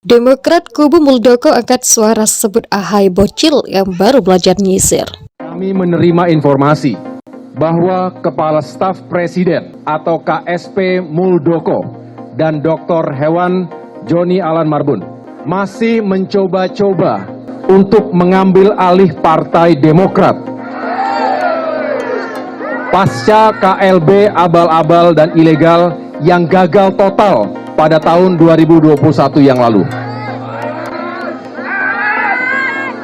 Demokrat kubu Muldoko angkat suara sebut AHY bocil yang baru belajar nyisir. Kami menerima informasi bahwa Kepala Staf Presiden atau KSP Muldoko dan Dr. Hewan Joni Alan Marbun masih mencoba-coba untuk mengambil alih Partai Demokrat pasca KLB abal-abal dan ilegal yang gagal total pada tahun 2021 yang lalu.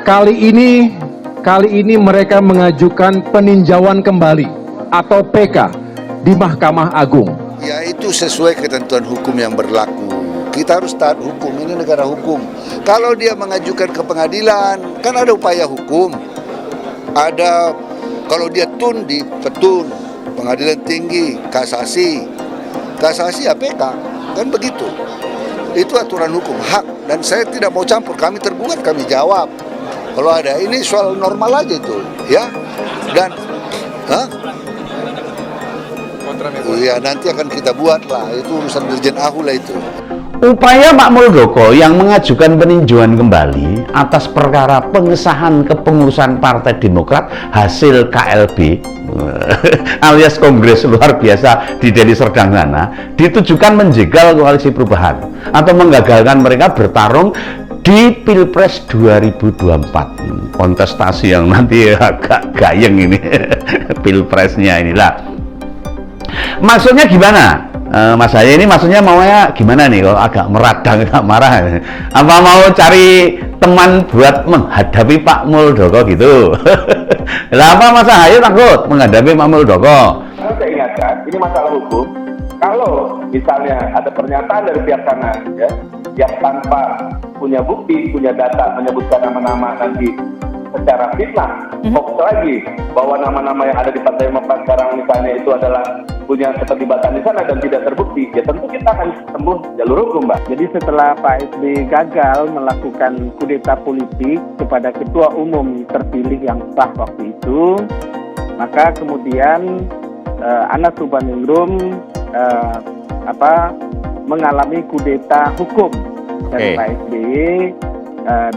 Kali ini mereka mengajukan peninjauan kembali atau PK di Mahkamah Agung. Ya, itu sesuai ketentuan hukum yang berlaku. Kita harus taat hukum, ini negara hukum. Kalau dia mengajukan ke pengadilan, kan ada upaya hukum. Ada, kalau dia tun di petun, pengadilan tinggi, kasasi ya PK, kan begitu. Itu aturan hukum, hak, dan saya tidak mau campur, kami tergugat, kami jawab. Kalau ada, ini soal normal aja itu, ya. Dan, ya nanti akan kita buat lah, itu urusan Dirjen Ahu lah itu. Upaya Pak Muldoko yang mengajukan peninjauan kembali atas perkara pengesahan kepengurusan Partai Demokrat hasil KLB alias Kongres Luar Biasa di Deli Serdang sana ditujukan menjegal koalisi perubahan atau menggagalkan mereka bertarung di Pilpres 2024. Kontestasi yang nanti agak gayeng ini Pilpresnya inilah. Maksudnya gimana? Mas Haye ini maksudnya maunya gimana nih, kalau agak meradang, agak marah, apa mau cari teman buat menghadapi Pak Muldoko gitu? Lah apa Mas Haye takut menghadapi Pak Muldoko? Saya ingatkan, ini masalah hukum. Kalau misalnya ada pernyataan dari pihak kanan, ya, yang tanpa punya bukti, punya data, menyebutkan nama-nama nanti secara fitnah, hoax lagi bahwa nama-nama yang ada di Partai Demokrat sekarang misalnya itu adalah punya keterlibatan di sana dan tidak terbukti, ya tentu kita akan tempuh jalur hukum, Mbak. Jadi setelah Pak SBY gagal melakukan kudeta politik kepada ketua umum terpilih yang sah waktu itu, maka kemudian Anas Urbaningrum mengalami kudeta hukum dari Pak SBY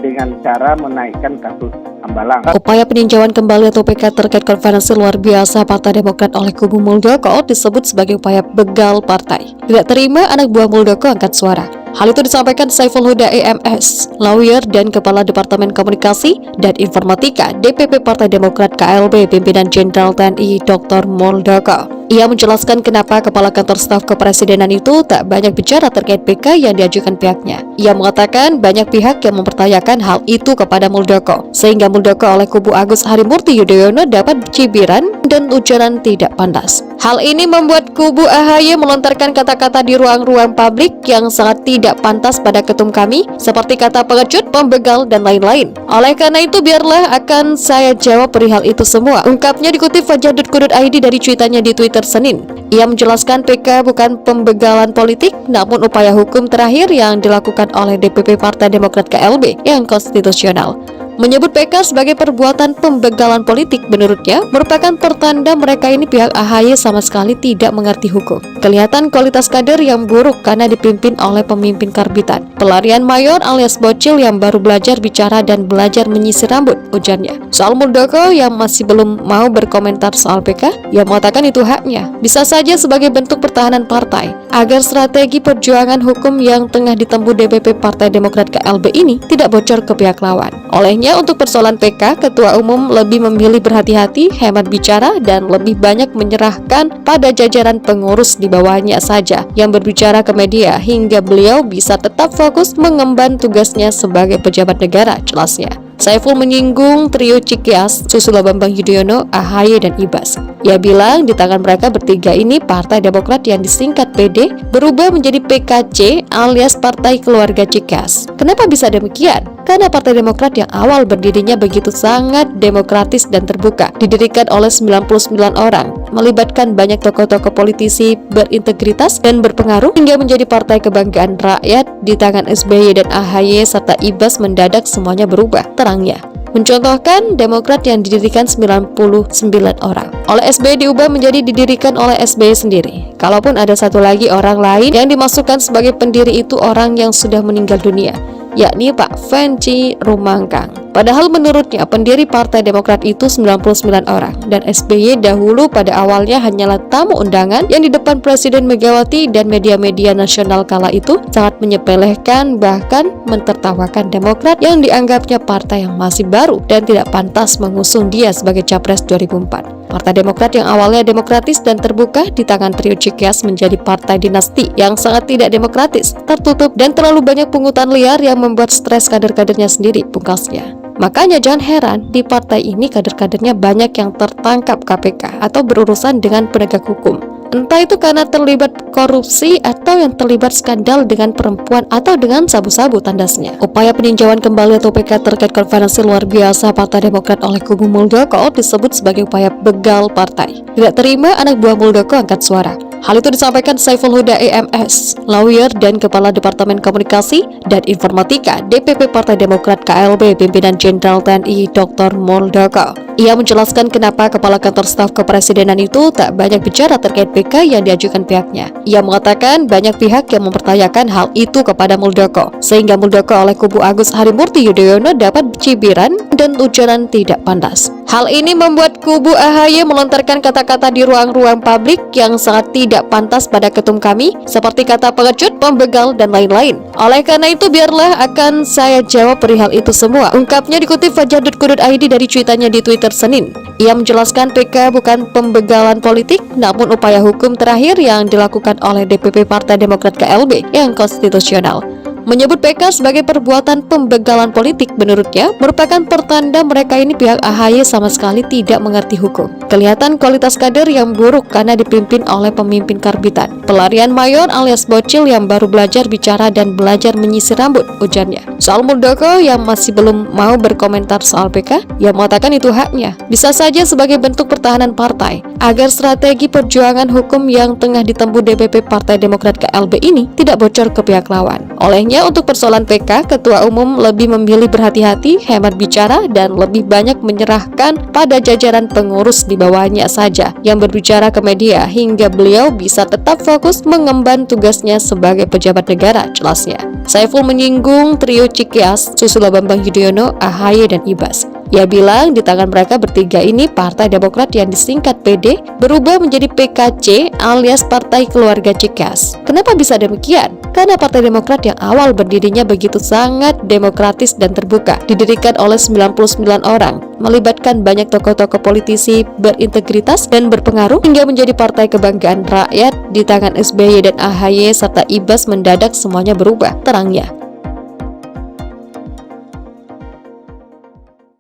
dengan cara menaikkan kasus Hambalang. Upaya peninjauan kembali atau PK terkait konferensi luar biasa Partai Demokrat oleh kubu Muldoko disebut sebagai upaya begal partai. Tidak terima, anak buah Muldoko angkat suara. Hal itu disampaikan Saiful Huda EMS, lawyer dan Kepala Departemen Komunikasi dan Informatika DPP Partai Demokrat KLB Pimpinan Jenderal TNI Dr. Muldoko. Ia menjelaskan kenapa Kepala Kantor Staf Kepresidenan itu tak banyak bicara terkait PK yang diajukan pihaknya. Ia mengatakan banyak pihak yang mempertanyakan hal itu kepada Muldoko, sehingga Muldoko oleh kubu Agus Harimurti Yudhoyono dapat cibiran dan ujaran tidak pantas. Hal ini membuat kubu AHY melontarkan kata-kata di ruang-ruang publik yang sangat tidak pantas pada ketum kami, seperti kata pengecut, pembegal, dan lain-lain. Oleh karena itu, biarlah akan saya jawab perihal itu semua, ungkapnya dikutip Fajar.co.id dari cuitannya di Twitter Senin. Ia menjelaskan PK bukan pembegalan politik, namun upaya hukum terakhir yang dilakukan oleh DPP Partai Demokrat KLB yang konstitusional. Menyebut PK sebagai perbuatan pembegalan politik menurutnya merupakan pertanda mereka ini pihak AHY sama sekali tidak mengerti hukum. Kelihatan kualitas kader yang buruk karena dipimpin oleh pemimpin karbitan. Pelarian mayor alias bocil yang baru belajar bicara dan belajar menyisir rambut, ujarnya. Soal Muldoko yang masih belum mau berkomentar soal PK, ia mengatakan itu haknya. Bisa saja sebagai bentuk pertahanan partai agar strategi perjuangan hukum yang tengah ditempuh DPP Partai Demokrat KLB ini tidak bocor ke pihak lawan. Olehnya, untuk persoalan PK, Ketua Umum lebih memilih berhati-hati, hemat bicara, dan lebih banyak menyerahkan pada jajaran pengurus di bawahnya saja yang berbicara ke media hingga beliau bisa tetap fokus mengemban tugasnya sebagai pejabat negara, jelasnya. Saiful menyinggung trio Cikias, Susilo Bambang Yudhoyono, AHY, dan Ibas. Ia bilang di tangan mereka bertiga ini Partai Demokrat yang disingkat PD berubah menjadi PKC alias Partai Keluarga Cikias. Kenapa bisa demikian? Karena Partai Demokrat yang awal berdirinya begitu sangat demokratis dan terbuka, didirikan oleh 99 orang, melibatkan banyak tokoh-tokoh politisi berintegritas dan berpengaruh hingga menjadi partai kebanggaan rakyat di tangan SBY dan AHY serta Ibas mendadak semuanya berubah, terangnya. Mencontohkan, Demokrat yang didirikan 99 orang. Oleh SBY diubah menjadi didirikan oleh SBY sendiri. Kalaupun ada satu lagi orang lain yang dimasukkan sebagai pendiri itu orang yang sudah meninggal dunia, yakni Pak Venci Rumangkang. Padahal menurutnya pendiri Partai Demokrat itu 99 orang dan SBY dahulu pada awalnya hanyalah tamu undangan yang di depan Presiden Megawati dan media-media nasional kala itu sangat menyepelekan bahkan mentertawakan Demokrat yang dianggapnya partai yang masih baru dan tidak pantas mengusung dia sebagai Capres 2004. Partai Demokrat yang awalnya demokratis dan terbuka di tangan trio Cikeas menjadi partai dinasti yang sangat tidak demokratis, tertutup dan terlalu banyak pungutan liar yang membuat stres kader-kadernya sendiri, pungkasnya. Makanya jangan heran di partai ini kader-kadernya banyak yang tertangkap KPK atau berurusan dengan penegak hukum. Entah itu karena terlibat korupsi atau yang terlibat skandal dengan perempuan atau dengan sabu-sabu tandasnya. Upaya peninjauan kembali atau PK terkait konferensi luar biasa Partai Demokrat oleh kubu Muldoko disebut sebagai upaya begal partai. Tidak terima anak buah Muldoko angkat suara. Hal itu disampaikan Saiful Huda EMS, lawyer dan Kepala Departemen Komunikasi dan Informatika DPP Partai Demokrat KLB Pimpinan Jenderal TNI Dr. Muldoko. Ia menjelaskan kenapa Kepala Kantor Staf Kepresidenan itu tak banyak bicara terkait PK yang diajukan pihaknya. Ia mengatakan banyak pihak yang mempertanyakan hal itu kepada Muldoko, sehingga Muldoko oleh kubu Agus Harimurti Yudhoyono dapat cibiran dan ujaran tidak pantas. Hal ini membuat kubu AHY melontarkan kata-kata di ruang-ruang publik yang sangat tidak pantas pada ketum kami, seperti kata pengecut, pembegal, dan lain-lain. Oleh karena itu, biarlah akan saya jawab perihal itu semua, ungkapnya dikutip fajar.co.id dari cuitannya di Twitter Senin. Ia menjelaskan PK bukan pembegalan politik, namun upaya hukum terakhir yang dilakukan oleh DPP Partai Demokrat KLB yang konstitusional. Menyebut PK sebagai perbuatan pembegalan politik menurutnya merupakan pertanda mereka ini pihak AHY sama sekali tidak mengerti hukum. Kelihatan kualitas kader yang buruk karena dipimpin oleh pemimpin karbitan. Pelarian mayor alias bocil yang baru belajar bicara dan belajar menyisir rambut, ujarnya. Soal Muldoko yang masih belum mau berkomentar soal PK, ia mengatakan itu haknya. Bisa saja sebagai bentuk pertahanan partai agar strategi perjuangan hukum yang tengah ditempuh DPP Partai Demokrat KLB ini tidak bocor ke pihak lawan. Olehnya untuk persoalan PK, Ketua Umum lebih memilih berhati-hati, hemat bicara, dan lebih banyak menyerahkan pada jajaran pengurus di bawahnya saja yang berbicara ke media hingga beliau bisa tetap fokus mengemban tugasnya sebagai pejabat negara, jelasnya. Saiful menyinggung trio Cikeas, Susilo Bambang Yudhoyono, AHY, dan Ibas. Ia bilang di tangan mereka bertiga ini Partai Demokrat yang disingkat PD berubah menjadi PKC alias Partai Keluarga Cikeas. Kenapa bisa demikian? Karena Partai Demokrat yang awal berdirinya begitu sangat demokratis dan terbuka, didirikan oleh 99 orang, melibatkan banyak tokoh-tokoh politisi berintegritas dan berpengaruh hingga menjadi partai kebanggaan rakyat di tangan SBY dan AHY serta Ibas mendadak semuanya berubah, terangnya.